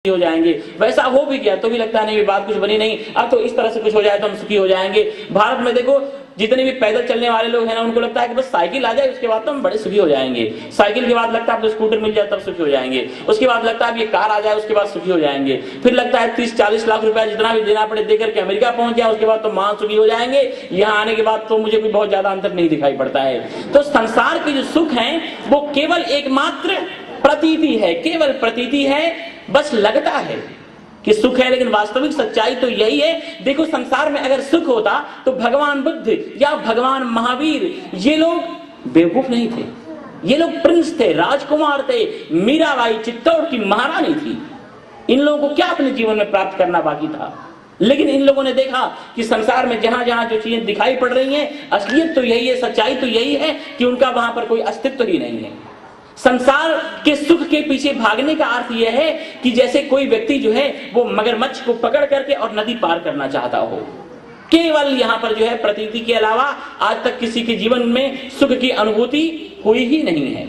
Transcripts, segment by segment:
हो जाएंगे। वैसा हो भी गया तो भी लगता है नहीं बात कुछ बनी नहीं, अब तो इस तरह से कुछ हो जाए तो हम सुखी हो जाएंगे। भारत में देखो जितने भी पैदल चलने वाले लोग हैं ना, उनको लगता है कि बस साइकिल आ जाए उसके बाद तो हम बड़े सुखी हो जाएंगे। साइकिल के बाद लगता है अब तो स्कूटर मिल जाए तब सुखी हो जाएंगे। उसके बाद लगता है अब ये कार आ जाए उसके बाद सुखी हो जाएंगे। फिर लगता है 30-40 लाख रुपया जितना भी देना पड़े देकर के अमेरिका पहुंच जाए उसके बाद तो महान सुखी हो जाएंगे। यहाँ आने के बाद तो मुझे कोई बहुत ज्यादा अंतर नहीं दिखाई पड़ता है। तो संसार के जो सुख है वो केवल एकमात्र प्रतीति है, केवल प्रतीति है, बस लगता है कि सुख है, लेकिन वास्तविक सच्चाई तो यही है। देखो संसार में अगर सुख होता तो भगवान बुद्ध या भगवान महावीर ये लोग बेवकूफ नहीं थे, ये लोग प्रिंस थे, राजकुमार थे, मीराबाई चित्तौड़ की महारानी थी। इन लोगों को क्या अपने जीवन में प्राप्त करना बाकी था? लेकिन इन लोगों ने देखा कि संसार में जहां जहां जो चीजें दिखाई पड़ रही हैं असलियत तो यही है, सच्चाई तो यही है कि उनका वहां पर कोई अस्तित्व ही नहीं है। संसार के सुख के पीछे भागने का अर्थ यह है कि जैसे कोई व्यक्ति जो है वो मगरमच्छ को पकड़ करके और नदी पार करना चाहता हो। केवल यहाँ पर जो है प्रतीति के अलावा आज तक किसी के जीवन में सुख की अनुभूति हुई ही नहीं है।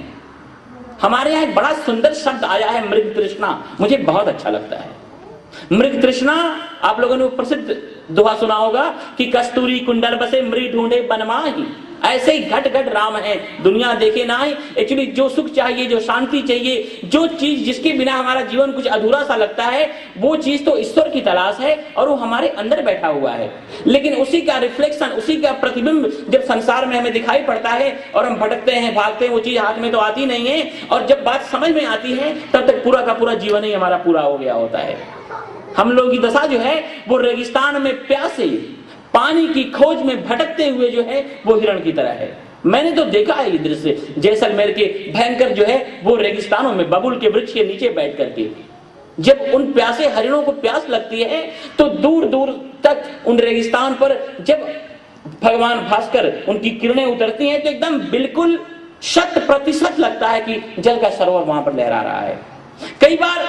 हमारे यहाँ एक बड़ा सुंदर शब्द आया है मृग तृष्णा, मुझे बहुत अच्छा लगता है। मृग तृष्णा, आप लोगों ने प्रसिद्ध दोहा सुना होगा कि कस्तूरी कुंडल बसे मृग ढूंढे बनमाही, ऐसे ही घट घट राम है दुनिया देखे ना है। एक्चुअली जो सुख चाहिए, जो शांति चाहिए, जो चीज जिसके बिना हमारा जीवन कुछ अधूरा सा लगता है, वो चीज तो ईश्वर की तलाश है और वो हमारे अंदर बैठा हुआ है। लेकिन उसी का रिफ्लेक्शन, उसी का प्रतिबिंब जब संसार में हमें दिखाई पड़ता है और हम भटकते हैं, भागते हैं, वो चीज हाथ में तो आती नहीं है। और जब बात समझ में आती है तब तक पूरा का पूरा जीवन ही हमारा पूरा हो गया होता है। हम लोगों की दशा जो है वो रेगिस्तान में प्यासे पानी की खोज में भटकते हुए जो है वो हिरण की तरह है। मैंने तो देखा है ये दृश्य जैसलमेर के भयंकर जो है वो रेगिस्तानों में बबुल के वृक्ष के नीचे बैठ करके जब उन प्यासे हरिणों को प्यास लगती है तो दूर दूर तक उन रेगिस्तान पर जब भगवान भास्कर उनकी किरणें उतरती हैं तो एकदम बिल्कुल 100% लगता है कि जल का सरोवर वहां पर लहरा रहा है। कई बार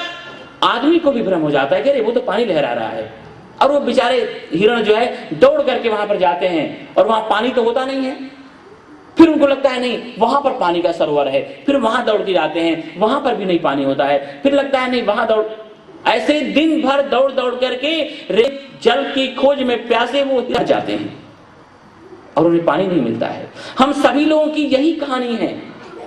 आदमी को भी भ्रम हो जाता है कि अरे वो तो पानी लहरा रहा है, और वो बेचारे हिरण जो है दौड़ करके वहां पर जाते हैं और वहां पानी तो होता नहीं है। फिर उनको लगता है नहीं वहां पर पानी का सरोवर है, फिर वहां दौड़ के जाते हैं, वहां पर भी नहीं पानी होता है, फिर लगता है नहीं वहां दौड़, ऐसे दिन भर दौड़ दौड़ करके जल की खोज में प्यासे वो हिरण जाते हैं और उन्हें पानी नहीं मिलता है। हम सभी लोगों की यही कहानी है।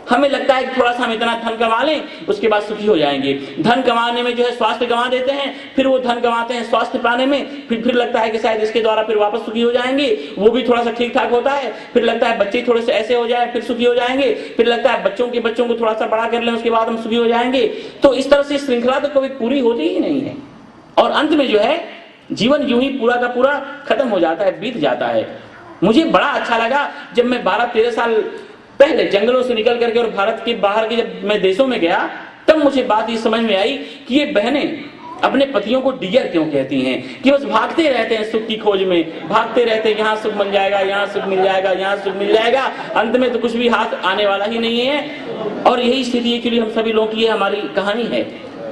हमें लगता है कि थोड़ा सा हम इतना धन कमा लें उसके बाद सुखी हो जाएंगे। धन कमाने में जो है स्वास्थ्य गंवा देते हैं, फिर वो धन गंवाते हैं स्वास्थ्य पाने में, फिर लगता है कि शायद इसके द्वारा फिर वापस सुखी हो जाएंगे, वो भी थोड़ा सा ठीक ठाक होता है। फिर लगता है बच्चे थोड़े से ऐसे हो जाए फिर सुखी हो जाएंगे, फिर लगता है बच्चों को थोड़ा सा बड़ा कर लें उसके बाद हम सुखी हो जाएंगे। तो इस तरह से श्रृंखला तो कभी पूरी होती ही नहीं है और अंत में जो है जीवन यूं ही पूरा का पूरा खत्म हो जाता है, बीत जाता है। मुझे बड़ा अच्छा लगा जब मैं 12-13 साल पहले जंगलों से निकल करके और भारत के बाहर के जब मैं देशों में गया तब मुझे बात ये समझ में आई कि ये बहनें अपने पतियों को डियर क्यों कहती हैं कि बस भागते रहते हैं सुख की खोज में, भागते रहते हैं यहाँ सुख मिल जाएगा, यहाँ सुख मिल जाएगा, यहाँ सुख मिल जाएगा, अंत में तो कुछ भी हाथ आने वाला ही नहीं है। और यही स्थिति एक्चुअली हम सभी लोगों की हमारी कहानी है।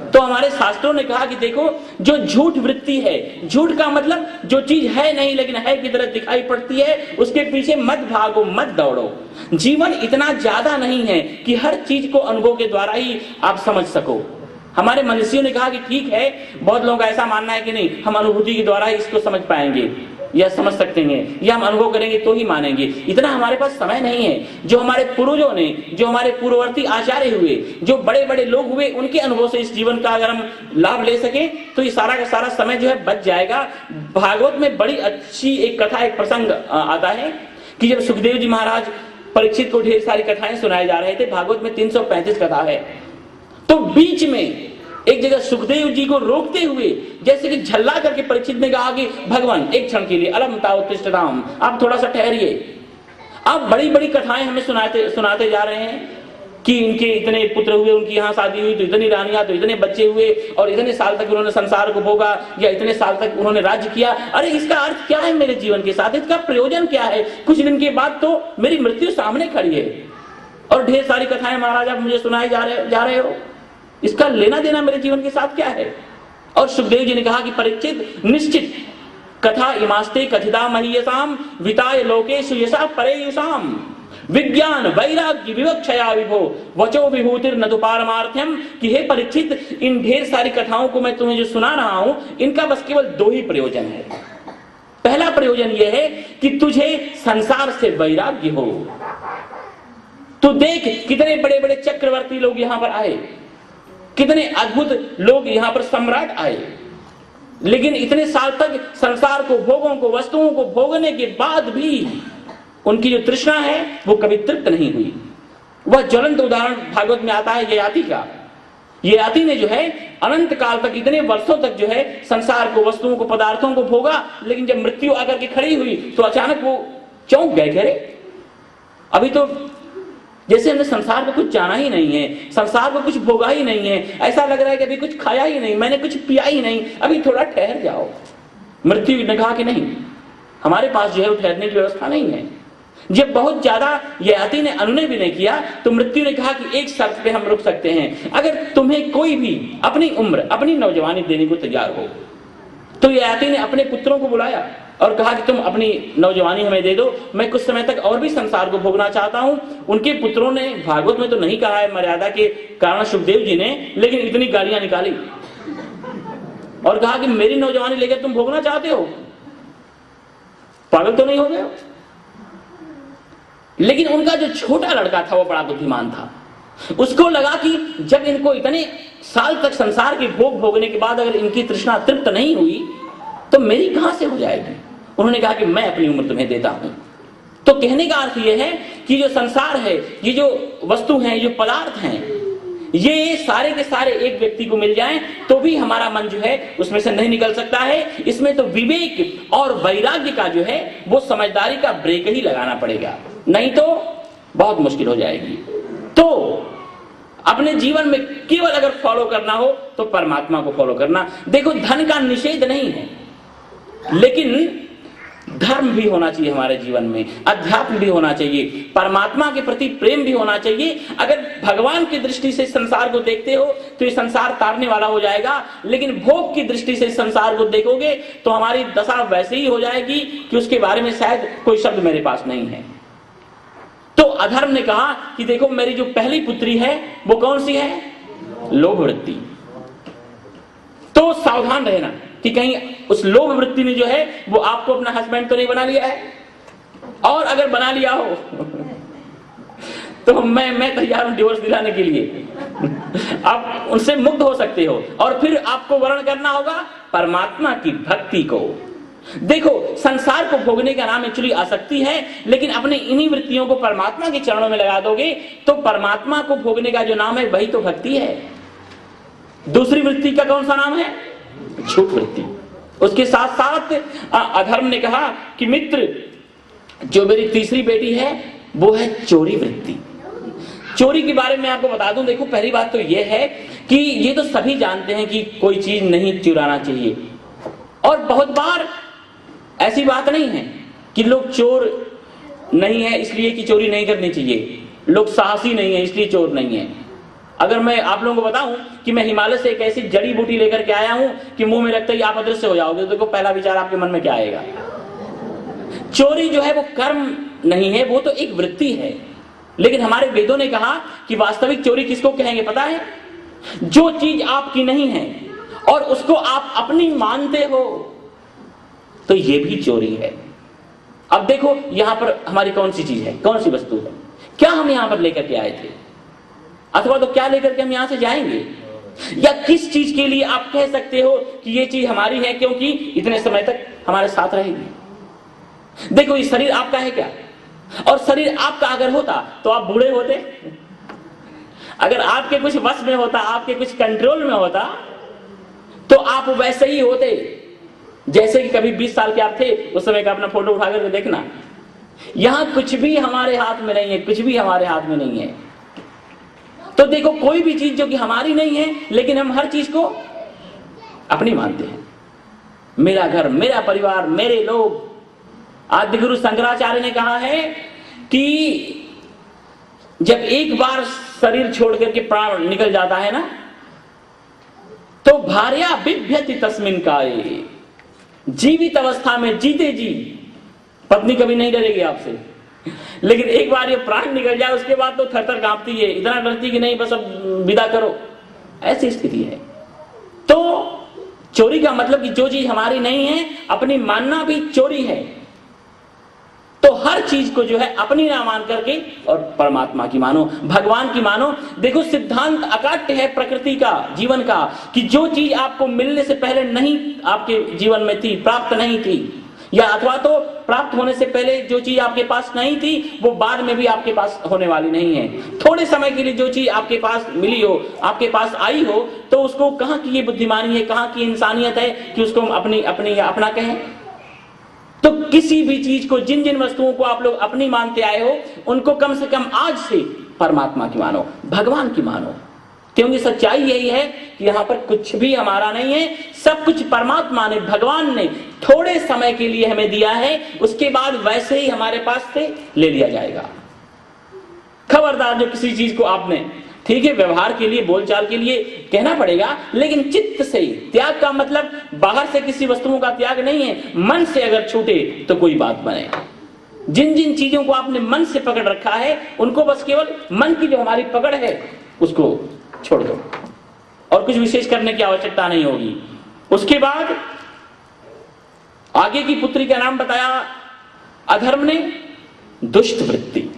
तो हमारे शास्त्रों ने कहा कि देखो जो झूठ वृत्ति है, झूठ का मतलब जो चीज है नहीं लेकिन है की तरह दिखाई पड़ती है, उसके पीछे मत भागो, मत दौड़ो। जीवन इतना ज्यादा नहीं है कि हर चीज को अनुभव के द्वारा ही आप समझ सको। हमारे मनीषियों ने कहा कि ठीक है, बहुत लोग ऐसा मानना है कि नहीं हम अनुभूति के द्वारा ही इसको समझ पाएंगे या समझ सकते हैं या हम अनुभव करेंगे तो ही मानेंगे। इतना हमारे पास समय नहीं है। जो हमारे पूर्वजों ने, जो हमारे पूर्ववर्ती आचार्य हुए, जो बड़े बड़े लोग हुए, उनके अनुभव से इस जीवन का अगर हम लाभ ले सके तो ये सारा का सारा समय जो है बच जाएगा। भागवत में बड़ी अच्छी एक कथा, एक प्रसंग आता है कि जब सुखदेव जी महाराज परीक्षित को ढेर सारी कथाएं सुनाए जा रहे थे, भागवत में 335 कथा है, तो बीच में एक जगह सुखदेव जी को रोकते हुए जैसे कि झल्ला करके परीक्षित ने कहा कि भगवान एक क्षण के लिए अलम तावतिष्ठताम, आप थोड़ा सा ठहरिए। आप बड़ी बड़ी कथाएं हमें सुनाते जा रहे हैं कि इनके इतने पुत्र हुए, उनकी यहाँ शादी हुई तो इतनी रानियां, तो इतने बच्चे हुए और इतने साल तक उन्होंने संसार को भोगा या इतने साल तक उन्होंने राज्य किया। अरे इसका अर्थ क्या है मेरे जीवन के साथ, इसका प्रयोजन क्या है? कुछ दिन के बाद तो मेरी मृत्यु सामने खड़ी है और ढेर सारी कथाएं महाराज आप मुझे सुनाए जा रहे हो, इसका लेना देना मेरे जीवन के साथ क्या है? और सुखदेव जी ने कहा कि परीक्षित निश्चित कथा इमास्ते कथिता महीयसाम विताय लोकेषु यशा परेयुषाम, विज्ञान वैराग्य विवक्षया विभो वचो विभूतिर न तो पारमार्थ्यम, कि हे परीक्षित, इन ढेर सारी कथाओं को मैं तुम्हें जो सुना रहा हूं, इनका बस केवल दो ही प्रयोजन है। पहला प्रयोजन यह है कि तुझे संसार से वैराग्य हो। तू देख कितने बड़े बड़े चक्रवर्ती लोग यहां पर आए, कितने अद्भुत लोग यहां पर सम्राट आए, लेकिन इतने साल तक संसार को, भोगों को, वस्तुओं को भोगने के बाद भी उनकी जो तृष्णा है वो कभी तृप्त नहीं हुई। वह ज्वलंत उदाहरण भागवत में आता है ययाति का। ययाति ने जो है अनंत काल तक, इतने वर्षों तक जो है संसार को, वस्तुओं को, पदार्थों को भोगा, लेकिन जब मृत्यु आकर के खड़ी हुई तो अचानक वो चौंक गए, कह रहे अभी तो जैसे हमने संसार को कुछ जाना ही नहीं है, संसार को कुछ भोगा ही नहीं है, ऐसा लग रहा है कि अभी कुछ खाया ही नहीं, मैंने कुछ पिया ही नहीं, अभी थोड़ा ठहर जाओ। मृत्यु ने कहा कि नहीं, हमारे पास जो है वो ठहरने की व्यवस्था नहीं है। जब बहुत ज्यादा ययाति ने अनुनय भी नहीं किया तो मृत्यु ने कहा कि एक शर्त पे हम रुक सकते हैं, अगर तुम्हें कोई भी अपनी उम्र, अपनी नौजवानी देने को तैयार हो। तो ययाति ने अपने पुत्रों को बुलाया और कहा कि तुम अपनी नौजवानी हमें दे दो, मैं कुछ समय तक और भी संसार को भोगना चाहता हूं। उनके पुत्रों ने, भागवत में तो नहीं कहा है मर्यादा के कारण सुखदेव जी ने, लेकिन इतनी गालियां निकाली और कहा कि मेरी नौजवानी लेकर तुम भोगना चाहते हो, पागल तो नहीं हो गए हो। लेकिन उनका जो छोटा लड़का था वो बड़ा बुद्धिमान था। उसको लगा कि जब इनको इतने साल तक संसार के भोग भोगने के बाद अगर इनकी तृष्णा तृप्त नहीं हुई तो मेरी कहां से हो जाएगी। उन्होंने कहा कि मैं अपनी उम्र तुम्हें देता हूं। तो कहने का अर्थ यह है कि जो संसार है, ये जो वस्तु है, जो पदार्थ हैं, ये सारे के सारे एक व्यक्ति को मिल जाएं तो भी हमारा मन जो है उसमें से नहीं निकल सकता है। इसमें तो विवेक और वैराग्य का जो है वो समझदारी का ब्रेक ही लगाना पड़ेगा, नहीं तो बहुत मुश्किल हो जाएगी। तो अपने जीवन में केवल अगर फॉलो करना हो तो परमात्मा को फॉलो करना। देखो, धन का निषेध नहीं है, लेकिन धर्म भी होना चाहिए हमारे जीवन में, अध्यात्म भी होना चाहिए, परमात्मा के प्रति प्रेम भी होना चाहिए। अगर भगवान की दृष्टि से संसार को देखते हो तो ये संसार तारने वाला हो जाएगा, लेकिन भोग की दृष्टि से संसार को देखोगे तो हमारी दशा वैसे ही हो जाएगी कि उसके बारे में शायद कोई शब्द मेरे पास नहीं है। तो अधर्म ने कहा कि देखो, मेरी जो पहली पुत्री है वो कौन सी है? लोभ वृत्ति। तो सावधान रहना कि कहीं उस लोभ वृत्ति ने जो है वो आपको अपना हस्बैंड तो नहीं बना लिया है, और अगर बना लिया हो तो मैं तैयार हूं डिवोर्स दिलाने के लिए। आप उनसे मुक्त हो सकते हो और फिर आपको वर्ण करना होगा परमात्मा की भक्ति को। देखो, संसार को भोगने का नाम एक्चुअली आसक्ति है, लेकिन अपने इन्हीं वृत्तियों को परमात्मा के चरणों में लगा दोगे तो परमात्मा को भोगने का जो नाम है वही तो भक्ति है। दूसरी वृत्ति का कौन सा नाम है? छूट वृत्ति। उसके साथ साथ अधर्म ने कहा कि मित्र, जो मेरी तीसरी बेटी है वो है चोरी वृत्ति। चोरी के बारे में आपको बता दूं, देखो, पहली बात तो यह है कि ये तो सभी जानते हैं कि कोई चीज नहीं चुराना चाहिए, और बहुत बार ऐसी बात नहीं है कि लोग चोर नहीं है इसलिए कि चोरी नहीं करनी चाहिए, लोग साहसी नहीं है इसलिए चोर नहीं है। अगर मैं आप लोगों को बताऊं कि मैं हिमालय से एक ऐसी जड़ी बूटी लेकर के आया हूं कि मुंह में लगता है आप अदृश्य हो जाओगे, तो देखो पहला विचार आपके मन में क्या आएगा? चोरी जो है वो कर्म नहीं है, वो तो एक वृत्ति है। लेकिन हमारे वेदों ने कहा कि वास्तविक चोरी किसको कहेंगे पता है? जो चीज आपकी नहीं है और उसको आप अपनी मानते हो, तो ये भी चोरी है। अब देखो, यहां पर हमारी कौन सी चीज है, कौन सी वस्तु है? क्या हम यहां पर लेकर के आए थे, अथवा तो क्या लेकर के हम यहां से जाएंगे? या किस चीज के लिए आप कह सकते हो कि ये चीज हमारी है क्योंकि इतने समय तक हमारे साथ रहेगी? देखो, ये शरीर आपका है क्या? और शरीर आपका अगर होता तो आप बूढ़े होते? अगर आपके कुछ वश में होता, आपके कुछ कंट्रोल में होता, तो आप वैसे ही होते जैसे कि कभी 20 साल के आप थे उस समय का अपना फोटो उठा करके देखना। यहां कुछ भी हमारे हाथ में नहीं है, कुछ भी हमारे हाथ में नहीं है। तो देखो, कोई भी चीज जो कि हमारी नहीं है, लेकिन हम हर चीज को अपनी मानते हैं। मेरा घर, मेरा परिवार, मेरे लोग। आदि गुरु शंकराचार्य ने कहा है कि जब एक बार शरीर छोड़ करके प्राण निकल जाता है ना, तो भार्या बिभ्यति तस्मिन् काये। जीवित अवस्था में जीते जी पत्नी कभी नहीं डरेगी आपसे, लेकिन एक बार ये प्राण निकल जाए उसके बाद तो थर थर कांपती है, इतना डरती कि नहीं बस अब विदा करो, ऐसी स्थिति है। तो चोरी का मतलब कि जो चीज हमारी नहीं है अपनी मानना भी चोरी है। तो हर चीज को जो है अपनी ना मान करके और परमात्मा की मानो, भगवान की मानो। देखो सिद्धांत अकाट्य है प्रकृति का, जीवन का, कि जो चीज आपको मिलने से पहले नहीं आपके जीवन में थी, प्राप्त नहीं थी, या अथवा तो प्राप्त होने से पहले जो चीज आपके पास नहीं थी वो बाद में भी आपके पास होने वाली नहीं है। थोड़े समय के लिए जो चीज आपके पास मिली हो, आपके पास आई हो, तो उसको कहां की ये बुद्धिमानी है, कहां की इंसानियत है कि उसको अपनी अपनी या अपना कहें। तो किसी भी चीज को, जिन जिन वस्तुओं को आप लोग अपनी मानते आए हो, उनको कम से कम आज से परमात्मा की मानो, भगवान की मानो। क्योंकि सच्चाई यही है कि यहां पर कुछ भी हमारा नहीं है, सब कुछ परमात्मा ने, भगवान ने थोड़े समय के लिए हमें दिया है, उसके बाद वैसे ही हमारे पास से ले लिया जाएगा। खबरदार जो किसी चीज को आपने, ठीक है व्यवहार के लिए, बोलचाल के लिए कहना पड़ेगा, लेकिन चित्त से ही। त्याग का मतलब बाहर से किसी वस्तुओं का त्याग नहीं है, मन से अगर छूटे तो कोई बात बने। जिन जिन चीजों को आपने मन से पकड़ रखा है उनको बस केवल मन की जो हमारी पकड़ है उसको छोड़ दो, और कुछ विशेष करने की आवश्यकता नहीं होगी। उसके बाद आगे की पुत्री का नाम बताया अधर्म ने, दुष्ट वृत्ति।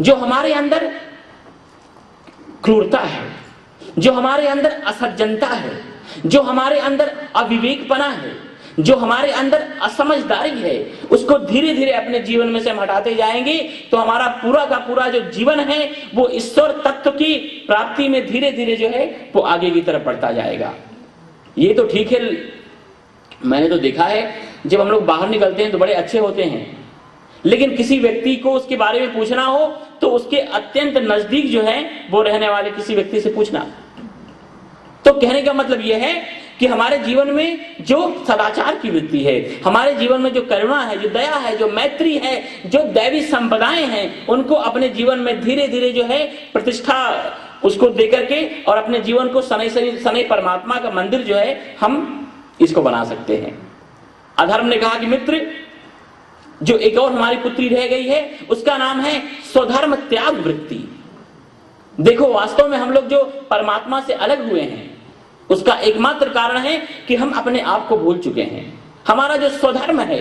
जो हमारे अंदर क्रूरता है, जो हमारे अंदर असज्जनता है, जो हमारे अंदर अविवेकपना है, जो हमारे अंदर असमझदारी है, उसको धीरे धीरे अपने जीवन में से हम हटाते जाएंगे तो हमारा पूरा का पूरा जो जीवन है वो ईश्वर तत्व की प्राप्ति में धीरे धीरे जो है वो आगे की तरफ बढ़ता जाएगा। ये तो ठीक है, मैंने तो देखा है जब हम लोग बाहर निकलते हैं तो बड़े अच्छे होते हैं, लेकिन किसी व्यक्ति को उसके बारे में पूछना हो तो उसके अत्यंत नजदीक जो है वो रहने वाले किसी व्यक्ति से पूछना। तो कहने का मतलब यह है कि हमारे जीवन में जो सदाचार की वृत्ति है, हमारे जीवन में जो करुणा है, जो दया है, जो मैत्री है, जो दैवी संपदाएं हैं, उनको अपने जीवन में धीरे धीरे जो है प्रतिष्ठा उसको देकर के और अपने जीवन को सने परमात्मा का मंदिर जो है हम इसको बना सकते हैं। अधर्म ने कहा कि मित्र, जो एक और हमारी पुत्री रह गई है उसका नाम है स्वधर्म त्याग वृत्ति। देखो वास्तव में हम लोग जो परमात्मा से अलग हुए हैं उसका एकमात्र कारण है कि हम अपने आप को भूल चुके हैं। हमारा जो स्वधर्म है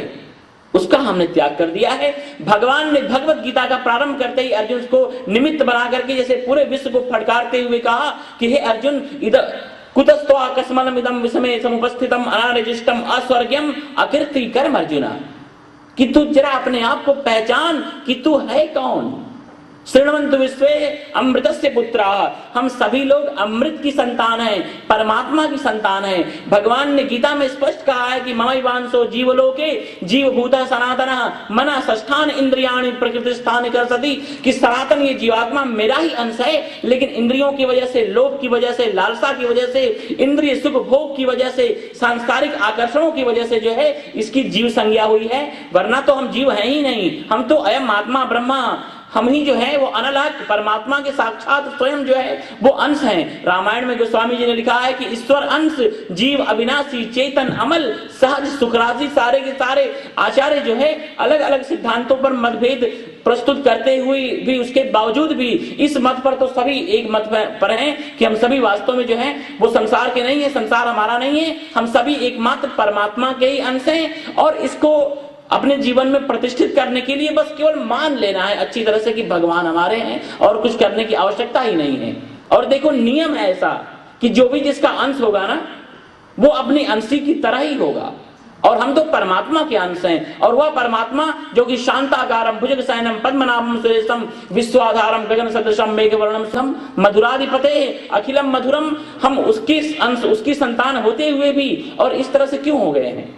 उसका हमने त्याग कर दिया है। भगवान ने भगवत गीता का प्रारंभ करते ही अर्जुन को निमित्त बना करके जैसे पूरे विश्व को फटकारते हुए कहा कि हे अर्जुन, इधर कुतस्तो आकस्मलम इदम विषमे समुपस्थितम अनारजिष्टम अस्वर्ग्यम अकीर्ति कर्म अर्जुना, कि तू जरा अपने आप को पहचान कि तू है कौन। श्रृण्वन्तु विश्वे अमृतस्य पुत्राः, हम सभी लोग अमृत की संतान हैं, परमात्मा की संतान हैं। भगवान ने गीता में स्पष्ट कहा है कि ममैवांसो जीवलोके जीवभूतः सनातनः मना षष्ठान इंद्रियाणि प्रकृतिस्थान करसति, कि सनातन ये जीवात्मा मेरा ही अंश है, लेकिन इंद्रियों की वजह से, लोभ की वजह से, लालसा की वजह से, इंद्रिय सुख भोग की वजह से, सांसारिक आकर्षणों की वजह से जो है इसकी जीव संज्ञा हुई है, वरना तो हम जीव हैं ही नहीं। हम तो अयम आत्मा ब्रह्मा, हम ही जो है वो अनलग परमात्मा के साक्षात स्वयं जो है वो अंश हैं। रामायण में गोस्वामी जी ने लिखा है कि ईश्वर अंश, जीव अविनाशी, चेतन अमल, सहज सुखराशि। सारे के सारे आचार्य जो है अलग अलग सिद्धांतों पर मतभेद प्रस्तुत करते हुए भी, उसके बावजूद भी इस मत पर तो सभी एक मत पर हैं कि हम सभी वास्तव में जो है वो संसार के नहीं है, संसार हमारा नहीं है, हम सभी एकमात्र परमात्मा के ही अंश हैं। और इसको अपने जीवन में प्रतिष्ठित करने के लिए बस केवल मान लेना है अच्छी तरह से कि भगवान हमारे हैं और कुछ करने की आवश्यकता ही नहीं है। और देखो नियम है ऐसा कि जो भी जिसका अंश होगा ना वो अपनी अंशी की तरह ही होगा, और हम तो परमात्मा के अंश हैं। और वह परमात्मा जो कि शांताकारम भुजगशयनम पद्मनाभम सुरेशम विश्वाधारम गगन सदृशम मेघवर्णम सम मधुराधिपते अखिलम मधुरम, हम उसके अंश, उसकी संतान होते हुए भी और इस तरह से क्यों हो गए हैं।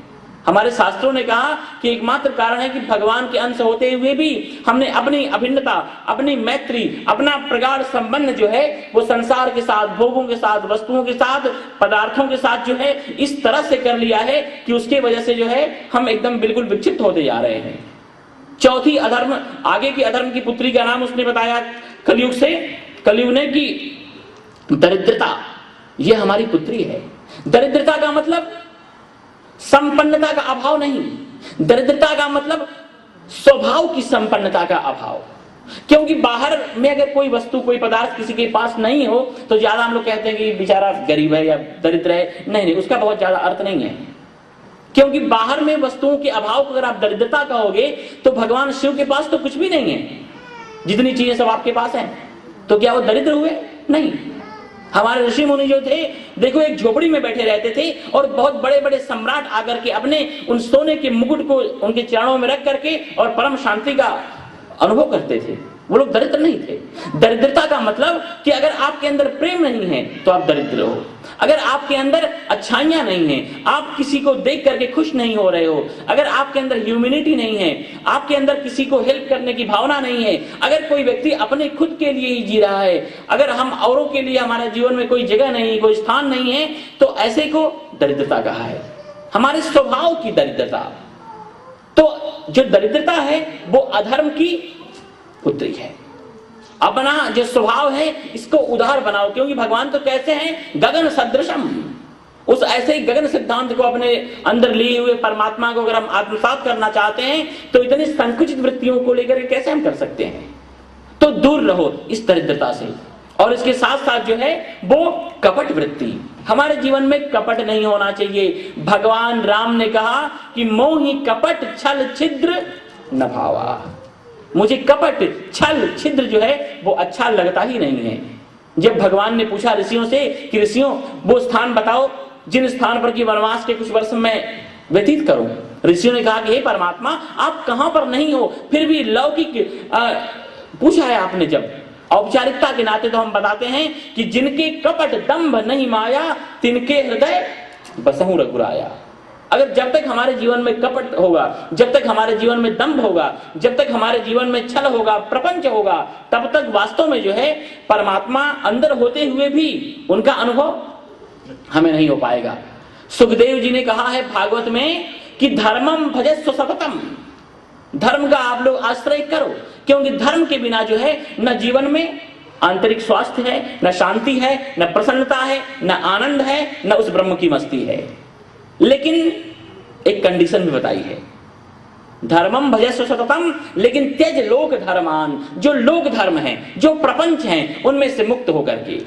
हमारे शास्त्रों ने कहा कि एकमात्र कारण है कि भगवान के अंश होते हुए भी हमने अपनी अभिन्नता, अपनी मैत्री, अपना प्रगाढ़ संबंध जो है वो संसार के साथ, भोगों के साथ, वस्तुओं के साथ, पदार्थों के साथ जो है इस तरह से कर लिया है कि उसके वजह से जो है हम एकदम बिल्कुल विक्षिप्त होते जा रहे हैं। चौथी अधर्म, आगे की अधर्म की पुत्री का नाम उसने बताया कलयुग से, कलयुग ने की दरिद्रता, यह हमारी पुत्री है। दरिद्रता का मतलब संपन्नता का अभाव नहीं, दरिद्रता का मतलब स्वभाव की संपन्नता का अभाव। क्योंकि बाहर में अगर कोई वस्तु, कोई पदार्थ किसी के पास नहीं हो तो ज्यादा हम लोग कहते हैं कि बेचारा गरीब है या दरिद्र है। नहीं, उसका बहुत ज्यादा अर्थ नहीं है। क्योंकि बाहर में वस्तुओं के अभाव को अगर आप दरिद्रता कहोगे तो भगवान शिव के पास तो कुछ भी नहीं है। जितनी चीजें सब आपके पास हैं, तो क्या वो दरिद्र हुए? नहीं। हमारे ऋषि मुनि जो थे, देखो एक झोपड़ी में बैठे रहते थे और बहुत बड़े बड़े सम्राट आकर के अपने उन सोने के मुकुट को उनके चरणों में रख करके और परम शांति का अनुभव करते थे। वो लोग दरिद्र नहीं थे। दरिद्रता का मतलब कि अगर आपके अंदर प्रेम नहीं है तो आप दरिद्र हो। अगर आपके अंदर अच्छाइयां नहीं है, आप किसी को देख करके खुश नहीं हो रहे हो, अगर आपके अंदर ह्यूमैनिटी नहीं है, आपके अंदर किसी को हेल्प करने की भावना नहीं है, अगर कोई व्यक्ति अपने खुद के लिए ही जी रहा है, अगर हम औरों के लिए हमारे जीवन में कोई जगह नहीं, कोई स्थान नहीं है, तो ऐसे को दरिद्रता कहा है। हमारे स्वभाव की दरिद्रता। तो जो दरिद्रता है वो अधर्म की पुत्री है। अपना जो स्वभाव है इसको उदार बनाओ, क्योंकि भगवान तो कैसे हैं? गगन सदृशम। उस ऐसे ही गगन सिद्धांत को अपने अंदर लिए हुए परमात्मा को अगर हम आत्मसात करना चाहते हैं तो इतनी संकुचित वृत्तियों को लेकर कैसे हम कर सकते हैं? तो दूर रहो इस दरिद्रता से। और इसके साथ साथ जो है वो कपट वृत्ति। हमारे जीवन में कपट नहीं होना चाहिए। भगवान राम ने कहा कि मोहि कपट छल छिद्र न भावा। मुझे कपट छल छिद्र जो है वो अच्छा लगता ही नहीं है। जब भगवान ने पूछा ऋषियों से कि ऋषियों वो स्थान बताओ जिन स्थान पर कि वनवास के कुछ वर्ष में व्यतीत करूं, ऋषियों ने कहा कि हे परमात्मा आप कहां पर नहीं हो, फिर भी लौकिक पूछा है आपने। जब औपचारिकता के नाते तो हम बताते हैं कि जिनके कपट दंभ नहीं माया तिनके हृदय बसहु रघुराया। अगर जब तक हमारे जीवन में कपट होगा, जब तक हमारे जीवन में दंभ होगा, जब तक हमारे जीवन में छल होगा, प्रपंच होगा, तब तक वास्तव में जो है परमात्मा अंदर होते हुए भी उनका अनुभव हमें नहीं हो पाएगा। सुखदेव जी ने कहा है भागवत में कि धर्मम भजस्व सततम। धर्म का आप लोग आश्रय करो, क्योंकि धर्म के बिना जो है न जीवन में आंतरिक स्वास्थ्य है, न शांति है, न प्रसन्नता है, न आनंद है, न उस ब्रह्म की मस्ती है। लेकिन एक कंडीशन भी बताई है, धर्मम भजस्व सततम, लेकिन त्यज लोक धर्मान। जो लोक धर्म है, जो प्रपंच हैं, उनमें से मुक्त होकर के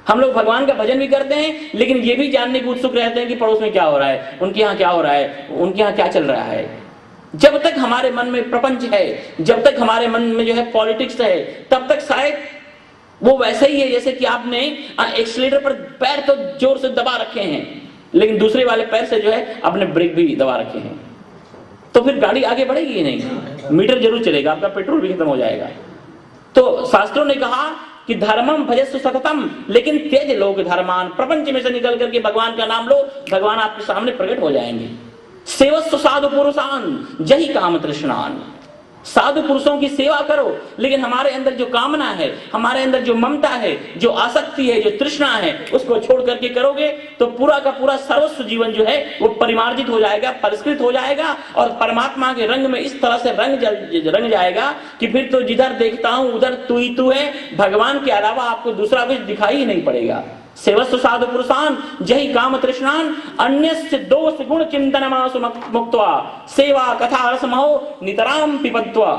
हम लोग भगवान का भजन भी करते हैं, लेकिन ये भी जानने के उत्सुक रहते हैं कि पड़ोस में क्या हो रहा है, उनके यहाँ क्या हो रहा है, उनके यहाँ क्या चल रहा है। जब तक हमारे मन में प्रपंच है, जब तक हमारे मन में जो है पॉलिटिक्स है, तब तक शायद वो वैसे ही है जैसे कि आपने एक्सीलरेटर पर पैर तो जोर से दबा रखे हैं, लेकिन दूसरे वाले पैर से जो है अपने ब्रेक भी दबा रखे हैं, तो फिर गाड़ी आगे बढ़ेगी ही नहीं, मीटर जरूर चलेगा, आपका पेट्रोल भी खत्म हो जाएगा। तो शास्त्रों ने कहा कि धर्मम भजस्व सततम, लेकिन त्यज लोक धर्मान। प्रपंच में से निकल करके भगवान का नाम लो, भगवान आपके सामने प्रकट हो जाएंगे। सेवस्व साधु पुरुषान जहि काम तृष्णान। साधु पुरुषों की सेवा करो, लेकिन हमारे अंदर जो कामना है, हमारे अंदर जो ममता है, जो आसक्ति है, जो तृष्णा है, उसको छोड़ करके करोगे तो पूरा का पूरा सर्वस्व जीवन जो है वो परिमार्जित हो जाएगा, परिष्कृत हो जाएगा और परमात्मा के रंग में इस तरह से रंग जाएगा कि फिर तो जिधर देखता हूं उधर तू ही तू है, भगवान के अलावा आपको दूसरा कुछ दिखाई ही नहीं पड़ेगा। सेवस्व साधु पुरुषान जहि काम तृष्णान अन्यस्य दोष गुण चिंतनमासु मुक्त्वा सेवा कथा रसमहो नितराम पिबत्वा।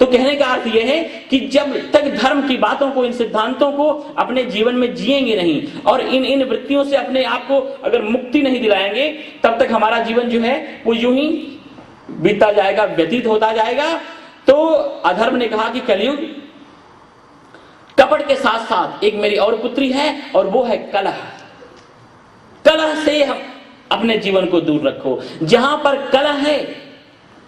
तो कहने का अर्थ यह है कि जब तक धर्म की बातों को, इन सिद्धांतों को अपने जीवन में जिएंगे नहीं और इन वृत्तियों से अपने आप को अगर मुक्ति नहीं दिलाएंगे, तब तक हमारा जीवन जो है वो यूं ही बीतता जाएगा, व्यतीत होता जाएगा। तो अधर्म ने कहा कि कलयुग कपट के साथ साथ एक मेरी और पुत्री है और वो है कलह। कलह से हम अपने जीवन को दूर रखो। जहां पर कलह है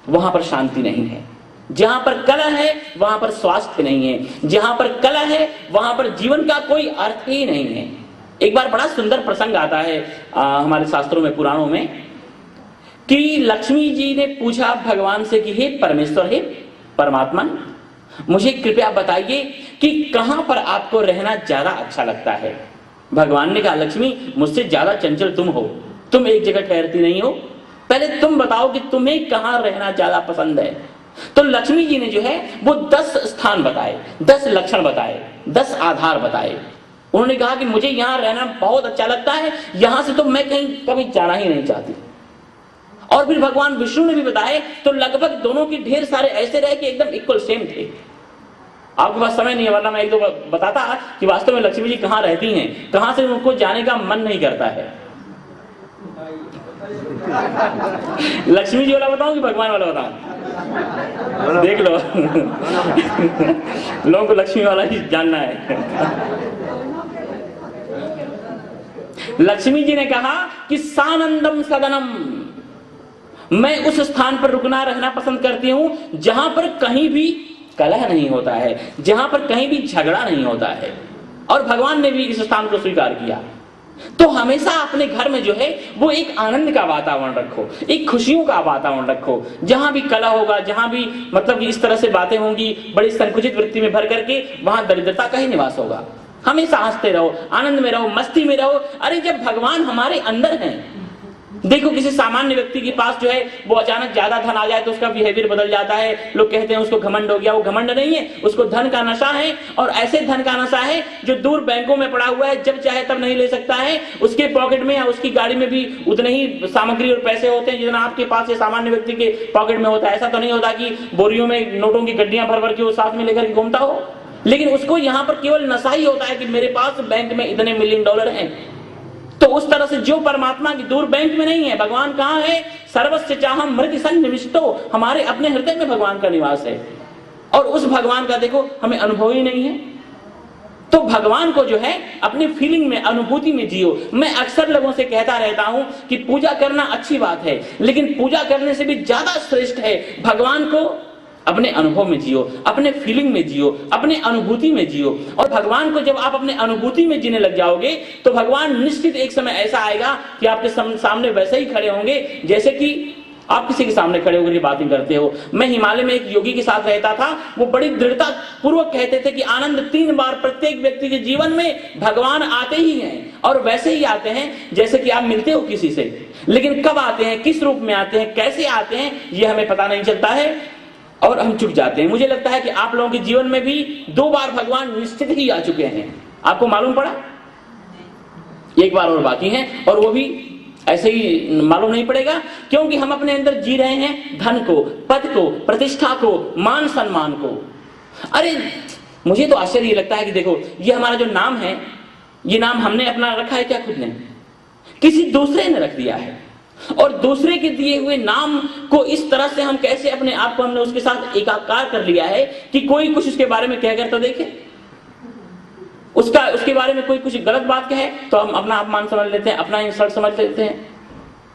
वहां पर शांति नहीं है, जहां पर कलह है वहां पर स्वास्थ्य नहीं है, जहां पर कलह है वहां पर जीवन का कोई अर्थ ही नहीं है। एक बार बड़ा सुंदर प्रसंग आता है हमारे शास्त्रों में, पुराणों में, कि लक्ष्मी जी ने पूछा भगवान से कि हे परमेश्वर, हे परमात्मा, मुझे कृपया बताइए कि कहां पर आपको रहना ज्यादा अच्छा लगता है। भगवान ने कहा लक्ष्मी, मुझसे ज्यादा चंचल तुम हो, तुम एक जगह ठहरती नहीं हो, पहले तुम बताओ कि तुम्हें कहां रहना ज्यादा पसंद है। तो लक्ष्मी जी ने जो है वो 10 स्थान बताए, 10 लक्षण बताए, 10 आधार बताए। उन्होंने कहा कि मुझे यहां रहना बहुत अच्छा लगता है, यहां से तो मैं कहीं कभी जाना ही नहीं चाहती। और फिर भगवान विष्णु ने भी बताए तो लगभग दोनों के ढेर सारे ऐसे रहे कि एकदम इक्वल सेम थे। आपके पास समय नहीं है वरना मैं एक दो बताता कि वास्तव में लक्ष्मी जी कहां रहती हैं, कहां से उनको जाने का मन नहीं करता है। लक्ष्मी जी वाला बताऊं कि भगवान वाला बताऊं? देख लो लोगों को लक्ष्मी वाला ही जानना है। लक्ष्मी जी ने कहा कि सानंदम सदनम, मैं उस स्थान पर रुकना रहना पसंद करती हूं जहां पर कहीं भी कलह नहीं होता है, जहां पर कहीं भी झगड़ा नहीं होता है। और भगवान ने भी इस स्थान को स्वीकार किया। तो हमेशा अपने घर में जो है वो एक आनंद का वातावरण रखो, एक खुशियों का वातावरण रखो। जहां भी कलह होगा, जहां भी मतलब इस तरह से बातें होंगी बड़ी संकुचित वृत्ति में भर करके, वहां दरिद्रता का ही निवास होगा। हमेशा हंसते रहो, आनंद में रहो, मस्ती में रहो। अरे जब भगवान हमारे अंदर हैं, देखो किसी सामान्य व्यक्ति के पास जो है वो अचानक ज्यादा धन आ जाए तो उसका बिहेवियर बदल जाता है। लोग कहते हैं उसको घमंड हो गया। वो घमंड नहीं है, उसको धन का नशा है। और ऐसे धन का नशा है जो दूर बैंकों में पड़ा हुआ है, जब चाहे तब नहीं ले सकता है। उसके पॉकेट में या उसकी गाड़ी में भी उतने ही सामग्री और पैसे होते हैं जितना आपके पास ये सामान्य व्यक्ति के पॉकेट में होता है। ऐसा तो नहीं होता कि बोरियों में नोटों की गड्डियां भर भर के वो साथ में लेकर घूमता हो, लेकिन उसको यहाँ पर केवल नशा ही होता है कि मेरे पास बैंक में इतने $1 मिलियन हैं। तो उस तरह से जो परमात्मा की दूर बैंक में नहीं है, भगवान कहाँ है? सर्वस्य चाहम मृति सन्निविष्टो, हमारे अपने हृदय में भगवान का निवास है। और उस भगवान का देखो हमें अनुभव ही नहीं है। तो भगवान को जो है अपनी फीलिंग में, अनुभूति में जियो। मैं अक्सर लोगों से कहता रहता हूं कि पूजा करना अच्छी बात है, लेकिन पूजा करने से भी ज्यादा श्रेष्ठ है भगवान को अपने अनुभव में जियो, अपने फीलिंग में जियो, अपने अनुभूति में जियो। और भगवान को जब आप अपने अनुभूति में जीने लग जाओगे तो भगवान निश्चित एक समय ऐसा आएगा कि आपके सामने वैसे ही खड़े होंगे जैसे कि आप किसी के सामने खड़े होकर बातें करते हो। मैं हिमालय में एक योगी के साथ रहता था। वो बड़ी दृढ़ता पूर्वक कहते थे कि आनंद 3 बार प्रत्येक व्यक्ति के जीवन में भगवान आते ही हैं, और वैसे ही आते हैं जैसे कि आप मिलते हो किसी से। लेकिन कब आते हैं, किस रूप में आते हैं, कैसे आते हैं, ये हमें पता नहीं चलता है और हम चुप जाते हैं। मुझे लगता है कि आप लोगों के जीवन में भी 2 बार भगवान निश्चित ही आ चुके हैं। आपको मालूम पड़ा? 1 बार और बाकी है, और वो भी ऐसे ही मालूम नहीं पड़ेगा, क्योंकि हम अपने अंदर जी रहे हैं धन को, पद को, प्रतिष्ठा को, मान सम्मान को। अरे मुझे तो आश्चर्य लगता है कि देखो ये हमारा जो नाम है, ये नाम हमने अपना रखा है क्या? खुद ने, किसी दूसरे ने रख दिया है। और दूसरे के दिए हुए नाम को इस तरह से हम कैसे अपने आप को हमने उसके साथ एकाकार कर लिया है कि कोई कुछ उसके बारे में कहकर तो देखे, उसके बारे में कोई कुछ गलत बात कहे तो हम अपना अपमान समझ लेते हैं, अपना इंसल्ट समझ लेते हैं।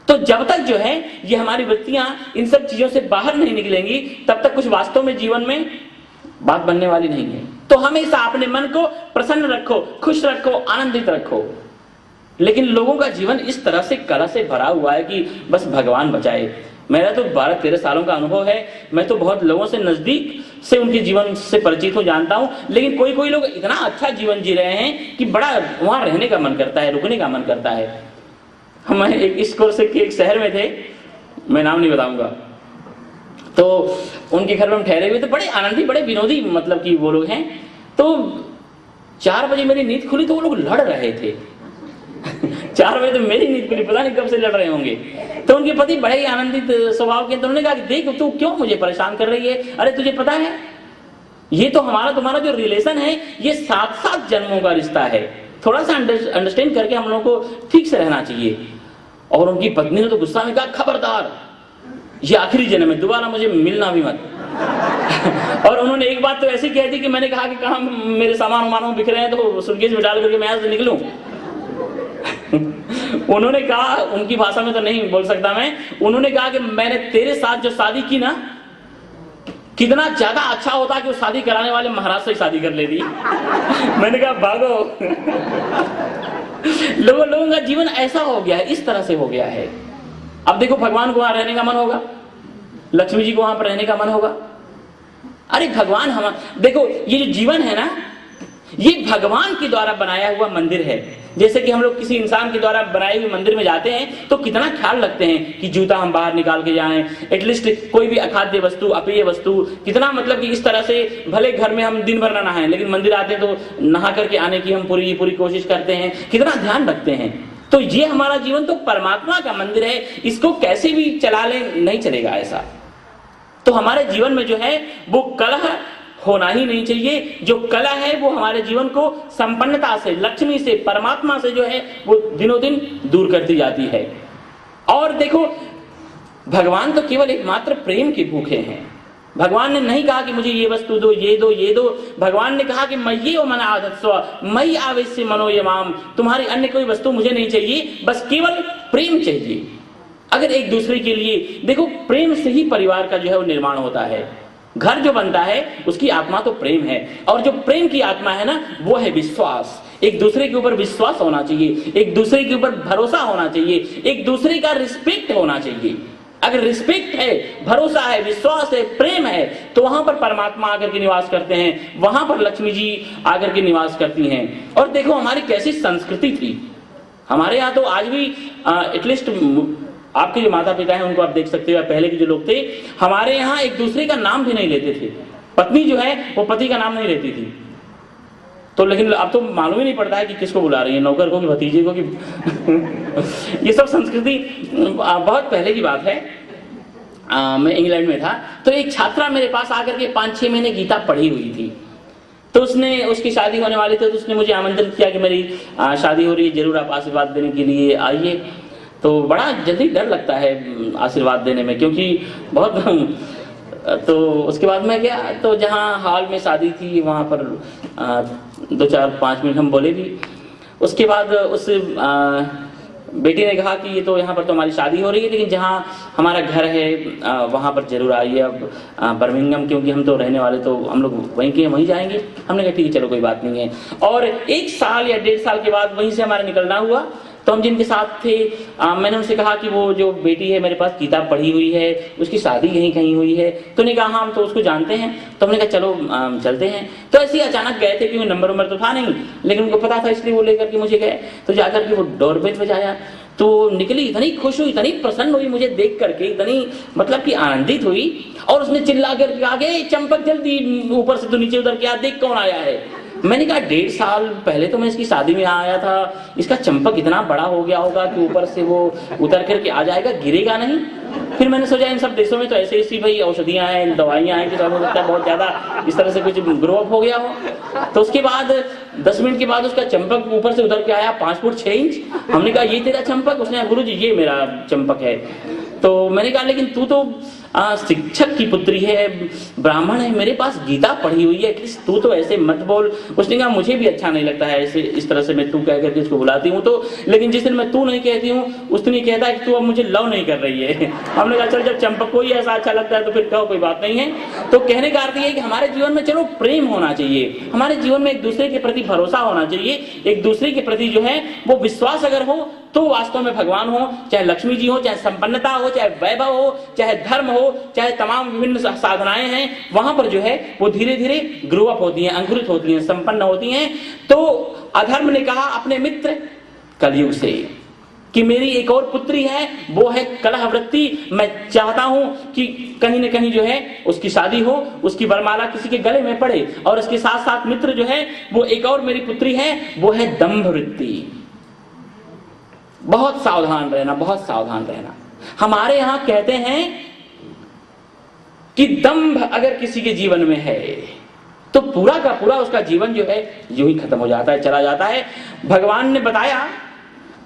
तो जब तक जो है ये हमारी वृत्तियां इन सब चीजों से बाहर नहीं निकलेंगी तब तक कुछ वास्तव में जीवन में बात बनने वाली नहीं है। तो हमेशा अपने मन को प्रसन्न रखो, खुश रखो, आनंदित रखो। लेकिन लोगों का जीवन इस तरह से कला से भरा हुआ है कि बस भगवान बचाए। मेरा तो 12-13 सालों का अनुभव है। मैं तो बहुत लोगों से नजदीक से उनके जीवन से परिचित हूं, जानता हूं। लेकिन कोई लोग इतना अच्छा जीवन जी रहे हैं कि बड़ा वहां रहने का मन करता है, रुकने का मन करता है। हम एक इस कोर्स के एक शहर में थे, मैं नाम नहीं बताऊंगा, तो उनके घर में हम ठहरे हुए थे। बड़े आनंदी, बड़े विनोदी मतलब कि वो लोग हैं। तो 4 बजे मेरी नींद खुली तो वो लोग लड़ रहे थे। 4 बजे तो मेरी नींद खुली, पता नहीं कब से लड़ रहे होंगे। तो उनके पति बड़े ही आनंदित स्वभाव के, तो उन्होंने कहा कि देख तू क्यों मुझे परेशान कर रही है? अरे तुझे पता है ये तो हमारा तुम्हारा जो रिलेशन है ये 7-7 जन्मों का रिश्ता है। थोड़ा सा अंडरस्टैंड करके हम लोगों को ठीक से रहना चाहिए। और उनकी पत्नी ने तो गुस्सा में कहा खबरदार, ये आखिरी जन्म है, दोबारा मुझे मिलना भी मत। और उन्होंने एक बात तो ऐसी कह दी कि मैंने कहा कि कहाँ मेरे सामान बिखरे हैं तो सूटकेस में डाल करके मैं यहाँ से निकलूं। उन्होंने कहा, उनकी भाषा में तो नहीं बोल सकता मैं, उन्होंने कहा कि मैंने तेरे साथ जो शादी की ना, कितना ज्यादा अच्छा होता कि वो शादी कराने वाले महाराज से शादी कर लेती। मैंने कहा भागो। लोगों का जीवन ऐसा हो गया है, इस तरह से हो गया है। अब देखो भगवान को वहां रहने का मन होगा, लक्ष्मी जी को वहां पर रहने का मन होगा। अरे भगवान हम देखो, ये जो जीवन है ना, ये भगवान के द्वारा बनाया हुआ मंदिर है। जैसे कि हम लोग किसी इंसान के द्वारा बनाए हुए मंदिर में जाते हैं तो कितना ख्याल रखते हैं कि जूता हम बाहर निकाल के जाएं, एटलीस्ट कोई भी अखाद्य वस्तु, अप्रिय वस्तु, कितना मतलब कि इस तरह से भले घर में हम दिन भर ना नहाएं लेकिन मंदिर आते हैं तो नहा करके आने की हम पूरी कोशिश करते हैं, कितना ध्यान रखते हैं। तो ये हमारा जीवन तो परमात्मा का मंदिर है, इसको कैसे भी चला ले नहीं चलेगा ऐसा। तो हमारे जीवन में जो है वो कलह होना ही नहीं चाहिए। जो कला है वो हमारे जीवन को संपन्नता से, लक्ष्मी से, परमात्मा से जो है वो दिनों दिन दूर करती जाती है। और देखो, भगवान तो केवल एकमात्र प्रेम के भूखे हैं। भगवान ने नहीं कहा कि मुझे ये वस्तु दो, ये दो, ये दो। भगवान ने कहा कि मय्ये ओ मन आधत्स्व मयि आवेश्य मनो यमाम, तुम्हारी अन्य कोई वस्तु मुझे नहीं चाहिए, बस केवल प्रेम चाहिए। अगर एक दूसरे के लिए देखो, प्रेम से ही परिवार का जो है वो निर्माण होता है। घर जो बनता है उसकी आत्मा तो प्रेम है, और जो प्रेम की आत्मा है ना वो है विश्वास। एक दूसरे के ऊपर विश्वास होना चाहिए, एक दूसरे के ऊपर भरोसा होना चाहिए, एक दूसरे का रिस्पेक्ट होना चाहिए। अगर रिस्पेक्ट है, भरोसा है, विश्वास है, प्रेम है, तो वहां पर परमात्मा आकर के निवास करते हैं, वहां पर लक्ष्मी जी आकर के निवास करती हैं। और देखो हमारी कैसी संस्कृति थी। हमारे यहाँ तो आज भी एटलीस्ट आपके जो माता पिता हैं उनको आप देख सकते हो, पहले के जो लोग थे, हमारे यहाँ एक दूसरे का नाम भी नहीं लेते थे। पत्नी जो है वो पति का नाम नहीं लेती थी। तो लेकिन अब तो मालूम ही नहीं पड़ता है कि किसको बुला रही है, नौकर को कि भतीजे को कि ये सब संस्कृति बहुत पहले की बात है। मैं इंग्लैंड में था, तो एक छात्रा मेरे पास आकर के 5-6 महीने गीता पढ़ी हुई थी। तो उसकी शादी होने वाली थी, तो उसने मुझे आमंत्रित किया कि मेरी शादी हो रही है, जरूर आप आशीर्वाद देने के लिए आइए। तो बड़ा जल्दी डर लगता है आशीर्वाद देने में, क्योंकि बहुत तो उसके बाद मैं गया, तो जहाँ हॉल में शादी थी वहाँ पर 2-4-5 मिनट हम बोले भी। उसके बाद उस बेटी ने कहा कि ये तो यहाँ पर तो हमारी शादी हो रही है, लेकिन जहाँ हमारा घर है वहाँ पर जरूर आइए। अब बर्मिंघम, क्योंकि हम तो रहने वाले तो हम लोग वहीं के वहीं जाएंगे। हमने कहा ठीक है, चलो कोई बात नहीं है। और 1 साल या 1.5 साल के बाद वहीं से हमारा निकलना हुआ। तो हम जिनके साथ थे, मैंने उनसे कहा कि वो जो बेटी है मेरे पास किताब पढ़ी हुई है, उसकी शादी यहीं कहीं हुई है। तो उन्होंने कहा हाँ हम तो उसको जानते हैं। तो हमने कहा चलो चलते हैं। तो ऐसे ही अचानक गए थे, क्योंकि नंबर तो था नहीं, लेकिन उनको पता था इसलिए वो लेकर के मुझे गए। तो जाकर के वो डोरबेल बजाया, तो निकली, इतनी खुश हुई, इतनी प्रसन्न हुई मुझे देख करके, इतनी मतलब कि आनंदित हुई। और उसने चिल्ला करके आगे, चंपक जल्दी ऊपर से तो नीचे उतर के आ, देख कौन आया है। मैंने कहा 1.5 साल पहले तो मैं इसकी शादी में आया था, इसका चंपक इतना बड़ा हो गया होगा कि ऊपर से वो उतर करके आ जाएगा, गिरेगा नहीं। फिर मैंने सोचा इन सब देशों में तो ऐसे ऐसी भाई औषधियां हैं, दवाइयां हैं, कि हो सकता है बहुत ज्यादा इस तरह से कुछ ग्रो अप हो गया हो। तो उसके बाद 10 मिनट के बाद उसका चंपक ऊपर से उतर के आया 5 फुट 6 इंच। हमने कहा ये तेरा चंपक? उसने कहा गुरुजी ये मेरा चंपक है। तो मैंने कहा लेकिन तू तो शिक्षक की पुत्री है, ब्राह्मण है, मेरे पास गीता पढ़ी हुई है, तू तो ऐसे मत बोल। उसने कहा मुझे भी अच्छा नहीं लगता है ऐसे इस तरह से मैं तू कह करके इसको बुलाती हूँ, तो लेकिन जिस दिन मैं तू नहीं कहती हूँ उस दिन ये कहता है कि तू अब मुझे लव नहीं कर रही है। हमने कहा चल जब चंपक को ही ऐसा अच्छा लगता है तो फिर कहो कोई बात नहीं है। तो कहने का अर्थ ये है कि हमारे जीवन में चलो प्रेम होना चाहिए, हमारे जीवन में एक दूसरे के प्रति भरोसा होना चाहिए, एक दूसरे के प्रति जो है वो विश्वास अगर हो तो वास्तव में भगवान हो, चाहे लक्ष्मी जी हो, चाहे संपन्नता हो, चाहे वैभव हो, चाहे धर्म हो, चाहे तमाम विभिन्न साधनाएं हैं, वहां पर जो है वो धीरे धीरे ग्रो अप होती हैं, अंकुरित होती हैं, संपन्न होती हैं। तो अधर्म ने कहा अपने मित्र कलयुग से कि मेरी एक और पुत्री है, वो है कलह वृत्ति, मैं चाहता हूं कि कहीं न कहीं जो है उसकी शादी हो, उसकी वरमाला किसी के गले में पड़े। और इसके साथ साथ मित्र जो है वो एक और मेरी पुत्री है, वो है दंभ वृत्ति। बहुत सावधान रहना, बहुत सावधान रहना। हमारे यहां कहते हैं कि दंभ अगर किसी के जीवन में है तो पूरा का पूरा उसका जीवन जो है यूं ही खत्म हो जाता है, चला जाता है। भगवान ने बताया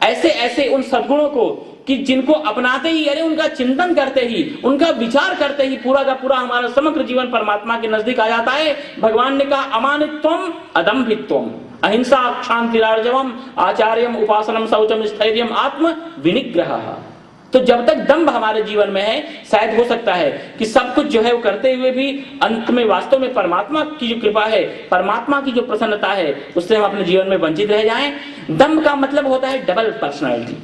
ऐसे ऐसे उन सद्गुणों को कि जिनको अपनाते ही, अरे उनका चिंतन करते ही, उनका विचार करते ही पूरा का पूरा हमारा समग्र जीवन परमात्मा के नजदीक आ जाता है। भगवान ने कहा अमानित्वम अदम्भित्वम अहिंसा क्षांतिरार्जवम आचार्यम उपासनम शौचम स्थैर्यम आत्म विनिग्रह। तो जब तक दंभ हमारे जीवन में है, शायद हो सकता है कि सब कुछ जो है वो करते हुए भी अंत में वास्तव में परमात्मा की जो कृपा है, परमात्मा की जो प्रसन्नता है, उससे हम अपने जीवन में वंचित रह जाएं। दंभ का मतलब होता है डबल पर्सनालिटी।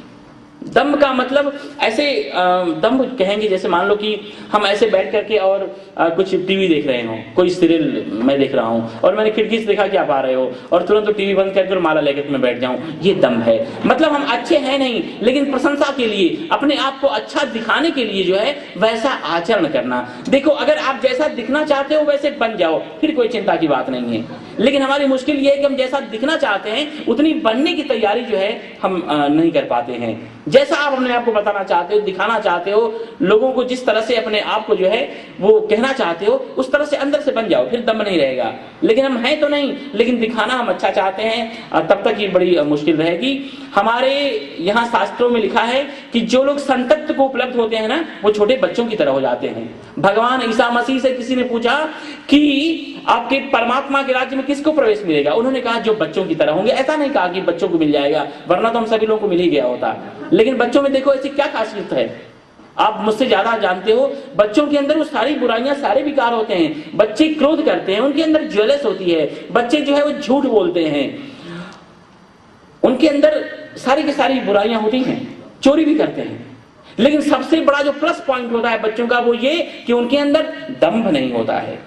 दंभ का मतलब ऐसे दंभ कहेंगे जैसे मान लो कि हम ऐसे बैठ करके और कुछ टीवी देख रहे हो, कोई सीरियल मैं देख रहा हूं और मैंने खिड़की से देखा कि आप आ रहे हो और तुरंत तो टीवी बंद करके माला लेकर मैं बैठ जाऊं, ये दंभ है। मतलब हम अच्छे हैं नहीं, लेकिन प्रशंसा के लिए, अपने आप को अच्छा दिखाने के लिए जो है वैसा आचरण करना। देखो अगर आप जैसा दिखना चाहते हो वैसे बन जाओ, फिर कोई चिंता की बात नहीं है। लेकिन हमारी मुश्किल ये है कि हम जैसा दिखना चाहते हैं उतनी बनने की तैयारी जो है हम नहीं कर पाते हैं। जैसा आप अपने आप को बताना चाहते हो, दिखाना चाहते हो, लोगों को जिस तरह से अपने आप को जो है वो कहना चाहते हो उस तरह से अंदर से बन जाओ, फिर दम नहीं रहेगा। लेकिन हम हैं तो नहीं, लेकिन दिखाना हम अच्छा चाहते हैं, तब तक ये बड़ी मुश्किल रहेगी। हमारे यहाँ शास्त्रों में लिखा है कि जो लोग संतत्व को उपलब्ध होते हैं ना, वो छोटे बच्चों की तरह हो जाते हैं। भगवान ईसा मसीह से किसी ने पूछा कि आपके परमात्मा के राज्य में किसको प्रवेश मिलेगा, उन्होंने कहा जो बच्चों की तरह होंगे। ऐसा नहीं कहा कि बच्चों को मिल जाएगा, वरना तो हम सभी लोगों को मिल ही गया होता। लेकिन बच्चों में देखो ऐसी क्या खासियत है, आप मुझसे ज्यादा जानते हो। बच्चों के अंदर वो सारी बुराइयां, सारे विकार होते हैं। बच्चे क्रोध करते हैं, उनके अंदर ज्वेलस होती है। बच्चे जो है वो झूठ बोलते हैं, उनके अंदर सारी की सारी बुराइयां होती हैं, चोरी भी करते हैं। लेकिन सबसे बड़ा जो प्लस पॉइंट होता है बच्चों का वो ये कि उनके अंदर दंभ नहीं होता है,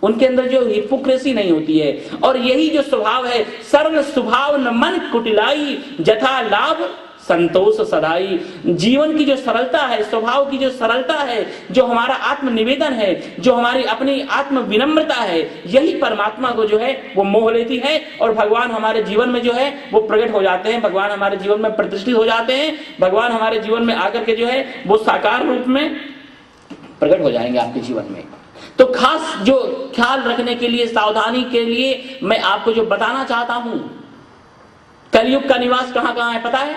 उनके अंदर जो हिपोक्रेसी नहीं होती है। और यही जो स्वभाव है, सरल स्वभाव न मन कुटिलाई, जथा लाभ संतोष सदाई। जीवन की जो सरलता है, स्वभाव की जो सरलता है, जो हमारा आत्म निवेदन है, जो हमारी अपनी आत्म विनम्रता है, यही परमात्मा को जो है वो मोह लेती है। और भगवान हमारे जीवन में जो है वो प्रकट हो जाते हैं, भगवान हमारे जीवन में प्रतिष्ठित हो जाते हैं। भगवान हमारे जीवन में आकर के जो है वो साकार रूप में प्रकट हो जाएंगे आपके जीवन में। तो खास जो ख्याल रखने के लिए, सावधानी के लिए मैं आपको जो बताना चाहता हूं, कलयुग का निवास कहां कहां है पता है?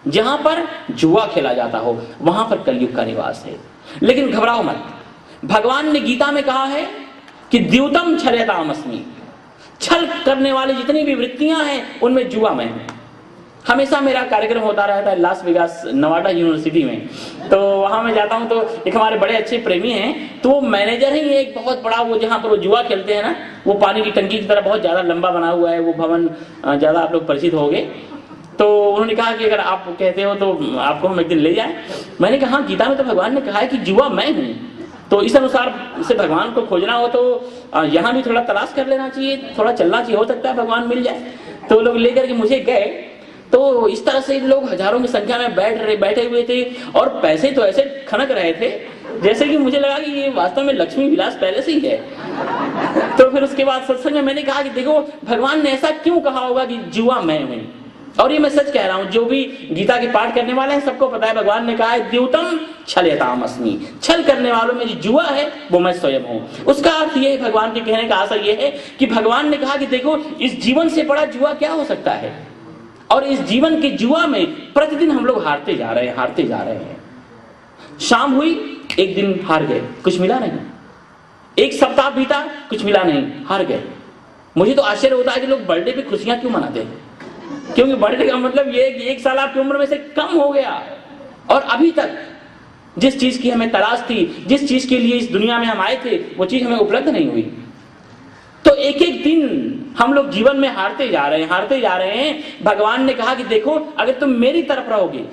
जहां पर जुआ खेला जाता हो वहां पर कलयुग का निवास है। लेकिन घबराओ मत, भगवान ने गीता में कहा है कि द्यूतम छलयतामस्मि। छल करने वाली जितनी भी वृत्तियां हैं उनमें जुआ में है। हमेशा मेरा कार्यक्रम होता रहता है लास वेगास नवाडा यूनिवर्सिटी में, तो वहां मैं जाता हूं। तो एक हमारे बड़े अच्छे प्रेमी हैं, तो वो मैनेजर ही एक बहुत बड़ा, वो जहां पर वो जुआ खेलते हैं ना, वो पानी की टंकी की तरह बहुत ज्यादा लंबा बना हुआ है वो भवन, ज्यादा आप लोग परिचित होंगे। तो उन्होंने कहा कि अगर आप कहते हो तो आपको हम एक दिन ले जाएं। मैंने कहा हाँ, गीता में तो भगवान ने कहा है कि जुआ मैं हूं, तो इस अनुसार से भगवान को खोजना हो तो यहाँ भी थोड़ा तलाश कर लेना चाहिए, थोड़ा चलना चाहिए, हो सकता है भगवान मिल जाए। तो लोग लेकर के मुझे गए, तो इस तरह से लोग हजारों की संख्या में बैठे हुए थे और पैसे तो ऐसे खनक रहे थे जैसे कि मुझे लगा कि ये वास्तव में लक्ष्मी विलास पैलेस ही है। तो फिर उसके बाद सत्संग में मैंने कहा कि देखो भगवान ने ऐसा क्यों कहा होगा कि जुआ मैं हूं। और ये मैं सच कह रहा हूं, जो भी गीता के पाठ करने वाले हैं सबको पता है भगवान ने कहा है द्यूतम छलयतामस्मि। छल करने वालों में जो जुआ है वो मैं स्वयं हूं। उसका अर्थ ये है, भगवान के कहने का आशय ये है कि भगवान ने कहा कि देखो इस जीवन से बड़ा जुआ क्या हो सकता है, और इस जीवन के जुआ में प्रतिदिन हम लोग हारते जा रहे हैं। शाम हुई, एक दिन हार गए, कुछ मिला नहीं। एक सप्ताह बीता, कुछ मिला नहीं, हार गए। मुझे तो आश्चर्य होता है कि लोग बर्थडे पे खुशियां क्यों मनाते हैं, क्योंकि बर्थडे का मतलब ये है कि एक साल आपकी उम्र में से कम हो गया और अभी तक जिस चीज की हमें तलाश थी, जिस चीज के लिए इस दुनिया में हम आए थे, वो चीज हमें उपलब्ध नहीं हुई। तो एक एक दिन हम लोग जीवन में हारते जा रहे हैं। भगवान ने कहा कि देखो अगर तुम मेरी तरफ रहोगे,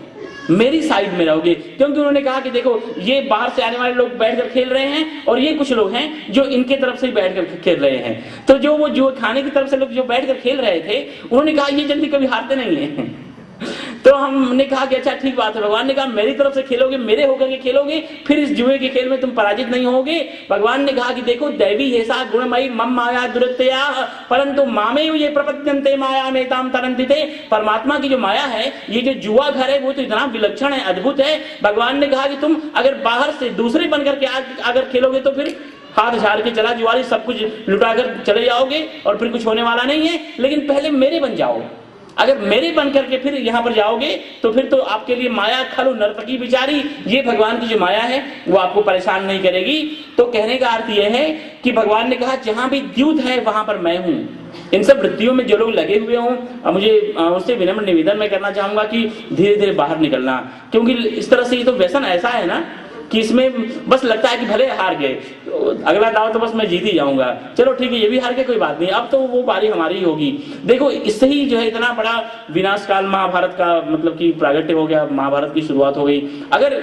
मेरी साइड में रहोगे, क्योंकि उन्होंने कहा कि देखो ये बाहर से आने वाले लोग बैठकर खेल रहे हैं और ये कुछ लोग हैं जो इनके तरफ से बैठकर खेल रहे हैं। तो जो वो जुआ खाने की तरफ से लोग जो बैठकर खेल रहे थे, उन्होंने कहा ये जल्दी कभी हारते नहीं है। तो हमने कहा कि अच्छा ठीक बात है। भगवान ने कहा मेरी तरफ से खेलोगे, मेरे होकर के खेलोगे, फिर इस जुए के खेल में तुम पराजित नहीं होगे। भगवान ने कहा कि देखो दैवी हेसा गुणमयी मम माया दुरत्या परंतु मामेव ये प्रपद्यन्ते माया में ताम तरन्ति थे। परमात्मा की जो माया है, ये जो जुआ घर है, वो तो इतना विलक्षण है, अद्भुत है। भगवान ने कहा कि तुम अगर बाहर से दूसरे बनकर के अगर खेलोगे तो फिर हाथ झाड़ के चला जुआरी, सब कुछ लुटाकर चले जाओगे और फिर कुछ होने वाला नहीं है। लेकिन पहले मेरे बन जाओ, अगर मेरे बन करके फिर यहां पर जाओगे तो फिर तो आपके लिए माया खलु नर्तकी बिचारी, ये भगवान की जो माया है वो आपको परेशान नहीं करेगी। तो कहने का अर्थ यह है कि भगवान ने कहा जहां भी द्यूत है वहां पर मैं हूं। इन सब वृत्तियों में जो लोग लगे हुए हों, मुझे उससे विनम्र निवेदन मैं करना चाहूंगा कि धीरे धीरे बाहर निकलना, क्योंकि इस तरह से ये तो व्यसन ऐसा है ना कि इसमें बस लगता है कि भले हार गए, अगला दाव तो बस मैं जीत ही जाऊंगा, चलो ठीक है ये भी हार गए कोई बात नहीं, अब तो वो बारी हमारी ही होगी। देखो इससे ही जो है इतना बड़ा विनाश काल महाभारत का मतलब कि प्रागट्य हो गया, महाभारत की शुरुआत हो गई। अगर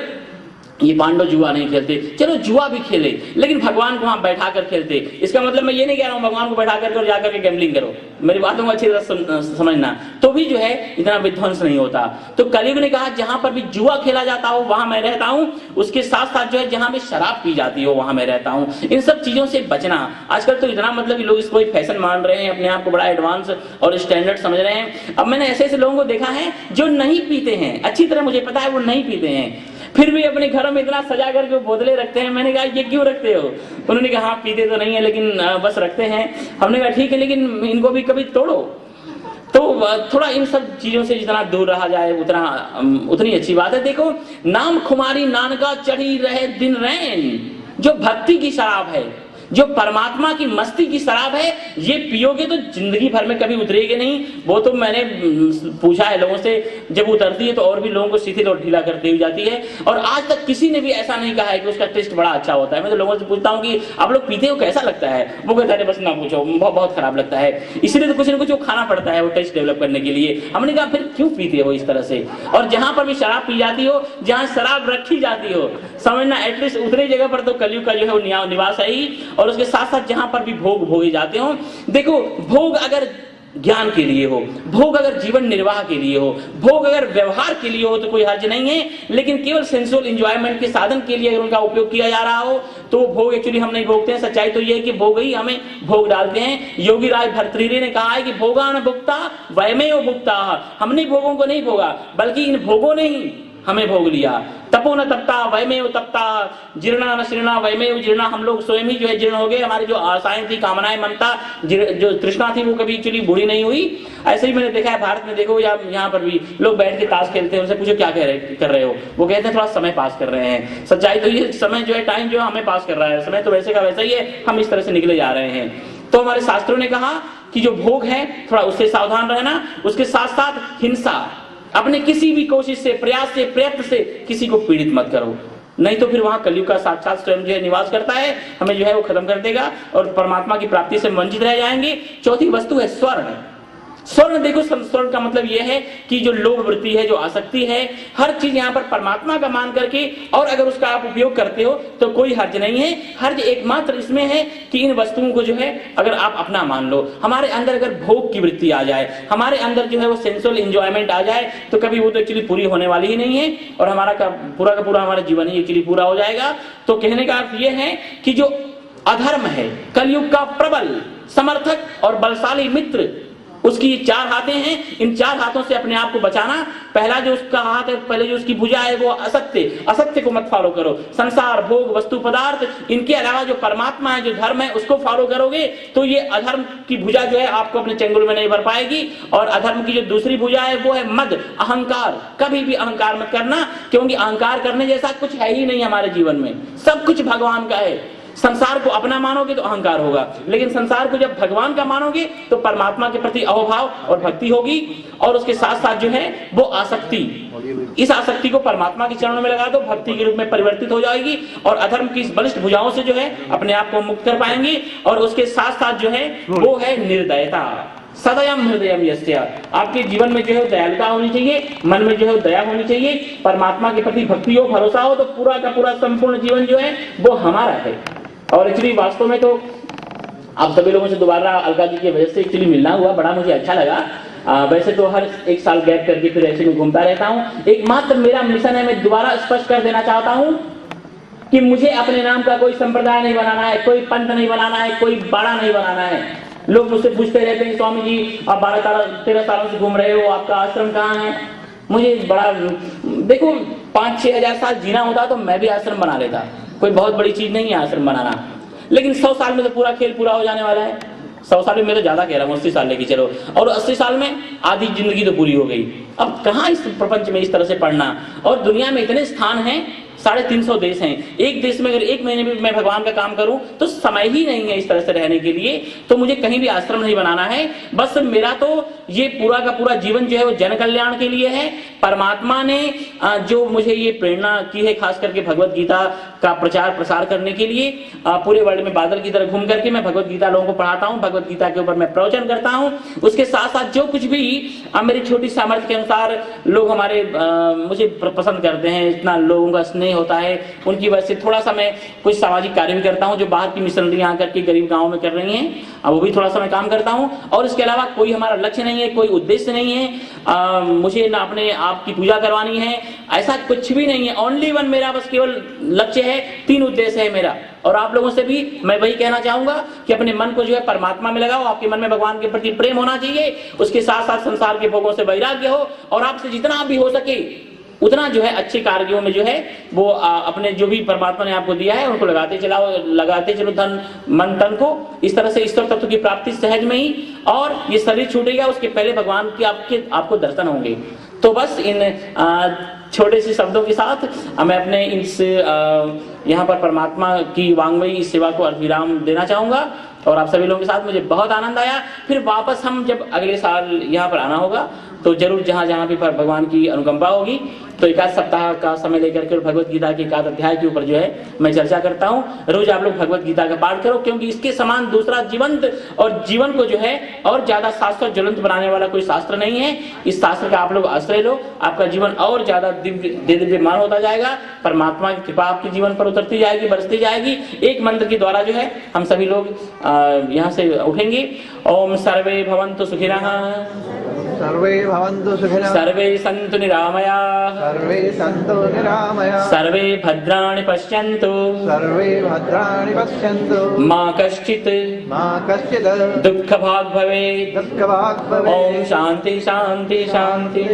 ये पांडव जुआ नहीं खेलते, चलो जुआ भी खेले लेकिन भगवान को वहां बैठा कर खेलते। इसका मतलब मैं ये नहीं कह रहा हूं भगवान को बैठा कर जाकर के गैम्बलिंग करो, मेरी बातों को अच्छी तरह समझना, तो भी जो है इतना विध्वंस नहीं होता। तो कलयुग ने कहा जहां पर भी जुआ खेला जाता हो वहां मैं रहता हूं, उसके साथ साथ जो है जहां भी शराब पी जाती हो वहां मैं रहता हूं। इन सब चीजों से बचना। आजकल तो इतना मतलब लोग इसको फैशन मान रहे हैं, अपने आप को बड़ा एडवांस और स्टैंडर्ड समझ रहे हैं। अब मैंने ऐसे ऐसे लोगों को देखा है जो नहीं पीते हैं, अच्छी तरह मुझे पता है वो नहीं पीते हैं, फिर भी अपने घरों में इतना सजा करके बोतलें रखते हैं। मैंने कहा ये क्यों रखते हो? उन्होंने कहा हाँ पीते तो नहीं है लेकिन बस रखते हैं। हमने कहा ठीक है लेकिन इनको भी कभी तोड़ो। तो थोड़ा इन सब चीजों से जितना दूर रहा जाए उतनी अच्छी बात है। देखो, नाम खुमारी नानका चढ़ी रहे दिन रैन, जो भक्ति की शराब है, जो परमात्मा की मस्ती की शराब है, ये पियोगे तो जिंदगी भर में कभी उतरेगी नहीं। वो तो मैंने पूछा है लोगों से, जब उतरती है तो और भी लोगों को शिथिल और ढीला करती हुई जाती है। और आज तक किसी ने भी ऐसा नहीं कहा है कि उसका टेस्ट बड़ा अच्छा होता है। मैं तो लोगों से पूछता हूँ कि आप लोग पीते हो कैसा लगता है, वो कहता है बस ना पूछो, बहुत खराब लगता है। इसीलिए तो कुछ न कुछ वो खाना पड़ता है वो टेस्ट डेवलप करने के लिए। हमने कहा फिर क्यों पीते हो इस तरह से? और जहां पर भी शराब पी जाती हो, जहां शराब रखी जाती हो, समझना एटलीस्ट उतनी जगह पर तो कलयुग का जो है वो निवास है ही। और उसके साथ साथ जहां पर भी भोग भोगे जाते हो, देखो भोग अगर ज्ञान के लिए हो, भोग अगर जीवन निर्वाह के लिए हो, भोग अगर व्यवहार के लिए हो तो कोई हर्ज नहीं है। लेकिन केवल सेंसुअल एंजॉयमेंट के साधन के लिए अगर उनका उपयोग किया जा रहा हो तो भोग एक्चुअली हम नहीं भोगते हैं। सच्चाई तो ये है कि भोग ही हमें भोग डालते हैं। योगी राज भर्तृहरि ने कहा है कि भोगा न भुक्ता वयमेव भुक्ता, हमने भोगों को नहीं भोगा बल्कि इन भोगों ने ही हमें भोग लिया। तपो न तपता वयमेव तपता, जीर्णा न शीर्णा वयमेव जीर्णा, हम लोग स्वयं ही जो है जीर्ण हो गए। हमारी जो आशाएं थी, कामनाएं, मनता, जो तृष्णा थी वो कभी एक्चुअली बूढ़ी नहीं हुई। ऐसे ही मैंने देखा है भारत में, देखो यहाँ पर भी लोग बैठ के ताश खेलते हैं, उनसे पूछो क्या कर रहे हो, वो कहते हैं थोड़ा समय पास कर रहे हैं। सच्चाई तो ये समय जो है टाइम जो है हमें पास कर रहा है, समय तो वैसे का वैसा ही है, हम इस तरह से निकले जा रहे हैं। तो हमारे शास्त्रों ने कहा कि जो भोग है थोड़ा उससे सावधान रहना, उसके साथ साथ हिंसा, अपने किसी भी कोशिश से, प्रयास से, प्रयत्न से किसी को पीड़ित मत करो, नहीं तो फिर वहां कलयुग का साक्षात स्वयं जो है निवास करता है, हमें जो है वो खत्म कर देगा और परमात्मा की प्राप्ति से वंचित रह जाएंगे। चौथी वस्तु है स्वर्ण। स्वर्ण, देखो स्वर्ण का मतलब यह है कि जो लोभ वृत्ति है, जो आसक्ति है, हर चीज यहाँ पर परमात्मा का मान करके और अगर उसका आप उपयोग करते हो तो कोई हर्ज नहीं है। हर्ज एकमात्र इसमें है कि इन वस्तुओं को जो है अगर आप अपना मान लो, हमारे अंदर अगर भोग की वृत्ति आ जाए, हमारे अंदर जो है वो सेंसुअल एंजॉयमेंट आ जाए तो कभी वो तो एक्चुअली पूरी होने वाली ही नहीं है और हमारा का पूरा हमारा जीवन ही एक्चुअली पूरा हो जाएगा। तो कहने का अर्थ यह है कि जो अधर्म है, कलयुग का प्रबल समर्थक और बलशाली मित्र, उसकी 4 हाथें हैं। इन 4 हाथों से अपने आप को बचाना। पहला जो उसका हाथ है, पहले जो उसकी भुजा है वो असत्य को मत फॉलो करो। संसार, भोग, वस्तु, पदार्थ, इनके अलावा जो परमात्मा है, जो धर्म है, उसको फॉलो करोगे तो ये अधर्म की भुजा जो है आपको अपने चंगुल में नहीं भर पाएगी। और अधर्म की जो दूसरी भुजा है वो है मद, अहंकार। कभी भी अहंकार मत करना, क्योंकि अहंकार करने जैसा कुछ है ही नहीं हमारे जीवन में, सब कुछ भगवान का है। संसार को अपना मानोगे तो अहंकार होगा, लेकिन संसार को जब भगवान का मानोगे तो परमात्मा के प्रति अहोभाव और भक्ति होगी। और उसके साथ साथ जो है वो आसक्ति, इस आसक्ति को परमात्मा के चरणों में लगा दो, भक्ति के रूप में परिवर्तित हो जाएगी और अधर्म की इस बलिष्ठ भुजाओं से जो है अपने आप को मुक्त कर पाएंगे। और उसके साथ साथ जो है वो है निर्दयता। सदयम हृदयम यस्य, आपके जीवन में जो है दयालुता होनी चाहिए, मन में जो है दया होनी चाहिए, परमात्मा के प्रति भक्ति हो, भरोसा हो, तो पूरा का पूरा संपूर्ण जीवन जो है वो हमारा है। और एक्चुअली वास्तव में तो आप सभी लोगों से दोबारा अलका जी की वजह से एक्चुअली मिलना हुआ, बड़ा मुझे अच्छा लगा। वैसे तो हर एक साल गैप करके फिर ऐसे में घूमता रहता हूँ। एकमात्र मेरा मिशन है, मैं दोबारा स्पष्ट कर देना चाहता हूँ कि मुझे अपने नाम का कोई संप्रदाय नहीं बनाना है, कोई पंथ नहीं बनाना है, कोई बाड़ा नहीं बनाना है। लोग मुझसे पूछते रहते हैं स्वामी जी आप 12-13 सालों से घूम रहे हो, आपका आश्रम कहाँ है? मुझे बड़ा, देखो 5-6 हजार साल जीना होता तो मैं भी आश्रम बना लेता, कोई बहुत बड़ी चीज नहीं है आश्रम बनाना। लेकिन 100 साल में तो पूरा खेल पूरा हो जाने वाला है। 100 साल में मैं तो ज्यादा कह रहा हूँ, 80 साल लेके चलो, और 80 साल में आधी जिंदगी तो पूरी हो गई। अब कहाँ इस प्रपंच में इस तरह से पढ़ना, और दुनिया में इतने स्थान हैं, 350 देश हैं। एक देश में अगर 1 महीने में मैं भगवान का काम करूं तो समय ही नहीं है इस तरह से रहने के लिए। तो मुझे कहीं भी आश्रम नहीं बनाना है, बस मेरा तो ये पूरा का पूरा जीवन जो है वो जन कल्याण के लिए है। परमात्मा ने जो मुझे ये प्रेरणा की है, खास करके भगवत गीता का प्रचार प्रसार करने के लिए, पूरे वर्ल्ड में बादल की तरह घूम करके मैं भगवत गीता लोगों को पढ़ाता हूँ, भगवत गीता के ऊपर मैं प्रवचन करता हूँ। उसके साथ साथ जो कुछ भी मेरी छोटी सामर्थ्य के अनुसार लोग हमारे मुझे पसंद करते हैं, इतना लोगों का स्नेह नहीं होता है। उनकी वजह से थोड़ा सा मैं कुछ सामाजिक कार्य भी करता हूँ जो बाहर की मिशनरी आकर के गरीब गाँव में कर रही हैं, अब वो भी थोड़ा सा मैं काम करता हूँ। और इसके अलावा कोई हमारा लक्ष्य नहीं है, कोई उद्देश्य नहीं है, मुझे ना अपने आप की पूजा करवानी है, ऐसा कुछ भी नहीं है। ओनली वन मेरा बस केवल लक्ष्य है, 3 उद्देश्य है मेरा। और आप लोगों से भी मैं वही कहना चाहूंगा कि अपने मन को जो है परमात्मा में लगाओ, आपके मन में भगवान के प्रति प्रेम होना चाहिए, उसके साथ साथ संसार के भोगों से वैराग्य हो, और आपसे जितना भी हो सके उतना जो है अच्छे कार्यों में जो है वो अपने जो भी परमात्मा ने आपको दिया है उनको लगाते चलो धन मन तन को। इस तरह से ईश्वर तत्व की प्राप्ति सहज में ही, और ये शरीर छूटेगा उसके पहले भगवान की आपको दर्शन होंगे। तो बस इन छोटे से शब्दों के साथ मैं अपने इस यहाँ पर परमात्मा की वांग्मयी सेवा को अर्धविराम देना चाहूंगा। और आप सभी लोगों के साथ मुझे बहुत आनंद आया। फिर वापस हम जब अगले साल यहाँ पर आना होगा तो जरूर जहाँ जहाँ भी भगवान की अनुकंपा होगी तो 1 सप्ताह का समय लेकर के भगवत गीता के 1 अध्याय के ऊपर जो है मैं चर्चा करता हूँ। रोज आप लोग भगवत गीता का पाठ करो, क्योंकि इसके समान दूसरा जीवंत और जीवन को जो है और ज्यादा शाश्वत ज्वलंत बनाने वाला कोई शास्त्र नहीं है। इस शास्त्र का आप लोग आश्रय लो, आपका जीवन और ज्यादा दिव्यमान होता जाएगा। परमात्मा की कृपा आपके जीवन पर उतरती जाएगी, बरसती जाएगी। एक मंत्र के द्वारा जो है हम सभी लोग यहाँ से उठेंगे। ओम सर्वे भवन्तु सुखिनः, सर्वे भवन्तु सुखिनः, सर्वे सन्तु निरामयाः, सर्वे सन्तु निरामयाः, सर्वे भद्राणि पश्यन्तु, सर्वे भद्राणि पश्यन्तु, मा कश्चित् दुःखभाग् भवेत्। दुःखभाग् भवेत्। ओम शांति शांति शांति।